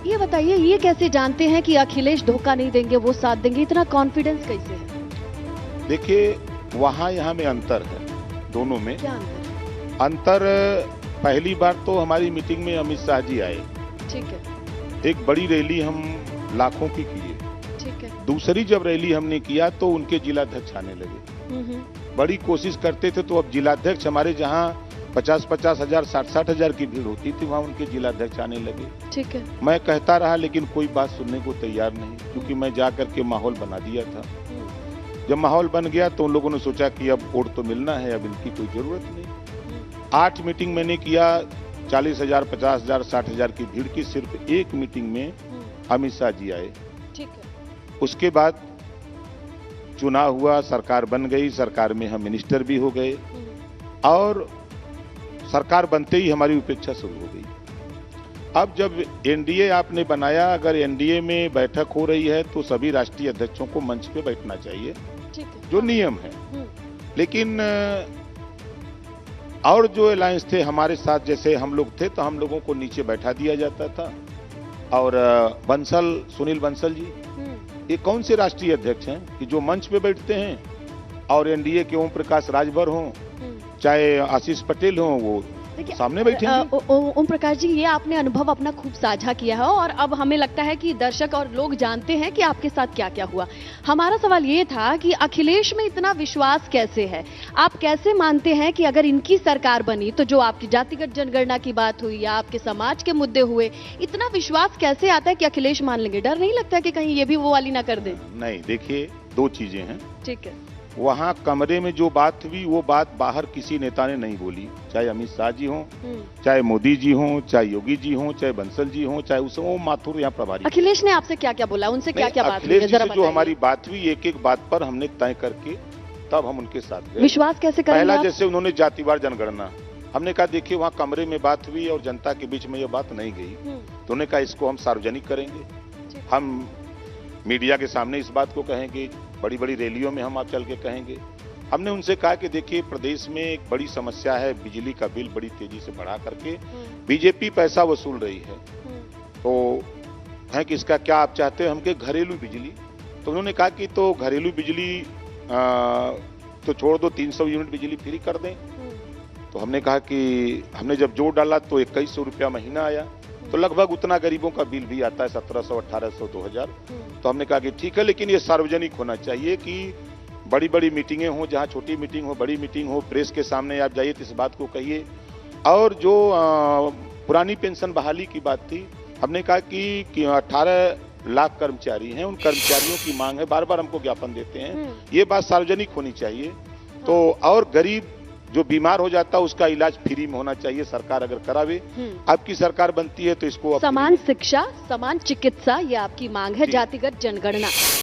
ये बताइए, ये कैसे जानते हैं कि अखिलेश धोखा नहीं देंगे, वो साथ देंगे? इतना कॉन्फिडेंस कैसे है? देखिए, वहाँ यहाँ में अंतर है, दोनों में क्या अंतर? अंतर। पहली बार तो हमारी मीटिंग में अमित शाह जी आए, ठीक है, एक बड़ी रैली हम लाखों की किए। ठीक है। दूसरी जब रैली हमने किया तो उनके जिलाध्यक्ष आने लगे। बड़ी कोशिश करते थे, तो अब जिलाध्यक्ष हमारे जहाँ 50-50 हजार 60-60 हजार की भीड़ होती थी, वहाँ उनके जिलाध्यक्ष आने लगे। ठीक है। मैं कहता रहा, लेकिन कोई बात सुनने को तैयार नहीं, क्योंकि मैं जा करके माहौल बना दिया था। जब माहौल बन गया तो उन लोगों ने सोचा कि अब वोट तो मिलना है, अब इनकी कोई जरूरत नहीं। 8 मीटिंग मैंने किया, 40 हजार 50 हजार 60 हजार की भीड़ की। सिर्फ एक मीटिंग में अमित शाह जी आए। ठीक है। उसके बाद चुनाव हुआ, सरकार बन गई, सरकार में हम मिनिस्टर भी हो गए, और सरकार बनते ही हमारी उपेक्षा शुरू हो गई। अब जब एनडीए आपने बनाया, अगर एनडीए में बैठक हो रही है तो सभी राष्ट्रीय अध्यक्षों को मंच पे बैठना चाहिए, जो नियम है। लेकिन और जो अलायंस थे हमारे साथ, जैसे हम लोग थे, तो हम लोगों को नीचे बैठा दिया जाता था। और बंसल, सुनील बंसल जी, ये कौन से राष्ट्रीय अध्यक्ष हैं कि जो मंच पे बैठते हैं? और एनडीए के ओम प्रकाश राजभर हों, चाहे आशीष पटेल हों, वो सामने बैठे। ओम प्रकाश जी, ये आपने अनुभव अपना खूब साझा किया है, और अब हमें लगता है कि दर्शक और लोग जानते हैं कि आपके साथ क्या क्या हुआ। हमारा सवाल ये था कि अखिलेश में इतना विश्वास कैसे है? आप कैसे मानते हैं कि अगर इनकी सरकार बनी तो जो आपकी जातिगत जनगणना की बात हुई या आपके समाज के मुद्दे हुए, इतना विश्वास कैसे आता है कि अखिलेश मान लेंगे? डर नहीं लगता कि कहीं ये भी वो वाली ना कर दे? नहीं, देखिए, दो चीजें हैं। ठीक है। वहाँ कमरे में जो बात हुई, वो बात बाहर किसी नेता ने नहीं बोली, चाहे अमित शाह जी हों, चाहे मोदी जी हों, चाहे योगी जी हों, चाहे बंसल जी हों, चाहे उस ओम माथुर यहाँ प्रभारी। अखिलेश ने आपसे क्या क्या बोला? उनसे क्या क्या बात हुई? अखिलेश जी से जो हमारी बात हुई, एक एक बात पर हमने तय करके तब हम उन्नके साथ गए। विश्वास कैसे करेंगे? पहला, जैसे उन्होंने जातिवार जनगणना, हमने कहा देखिए, वहाँ कमरे में बात हुई और जनता के बीच में ये बात नहीं गई, तो उन्होंने कहा इसको हम सार्वजनिक करेंगे, हम मीडिया के सामने इस बात को कहेंगे, बड़ी बड़ी रैलियों में हम आप चल के कहेंगे। हमने उनसे कहा कि देखिए, प्रदेश में एक बड़ी समस्या है, बिजली का बिल बड़ी तेजी से बढ़ा करके बीजेपी पैसा वसूल रही है, तो है कि इसका क्या आप चाहते हो? हम के घरेलू बिजली। तो उन्होंने कहा कि तो घरेलू बिजली तो छोड़ दो, 300 यूनिट बिजली फ्री कर दें। तो हमने कहा कि हमने जब जोड़ डाला तो 2100 रुपया महीना आया, तो लगभग उतना गरीबों का बिल भी आता है, 1700, 1800, 2000। तो हमने कहा कि ठीक है, लेकिन ये सार्वजनिक होना चाहिए कि बड़ी बड़ी मीटिंगें हों, जहां छोटी मीटिंग हो, बड़ी मीटिंग हो, प्रेस के सामने आप जाइए तो इस बात को कहिए। और जो पुरानी पेंशन बहाली की बात थी, हमने कहा कि 18 लाख कर्मचारी हैं, उन कर्मचारियों की मांग है, बार बार हमको ज्ञापन देते हैं, ये बात सार्वजनिक होनी चाहिए। तो और गरीब जो बीमार हो जाता है उसका इलाज फ्री में होना चाहिए, सरकार अगर करावे। आपकी सरकार बनती है तो इसको समान शिक्षा, समान चिकित्सा, ये आपकी मांग है, जातिगत जनगणना।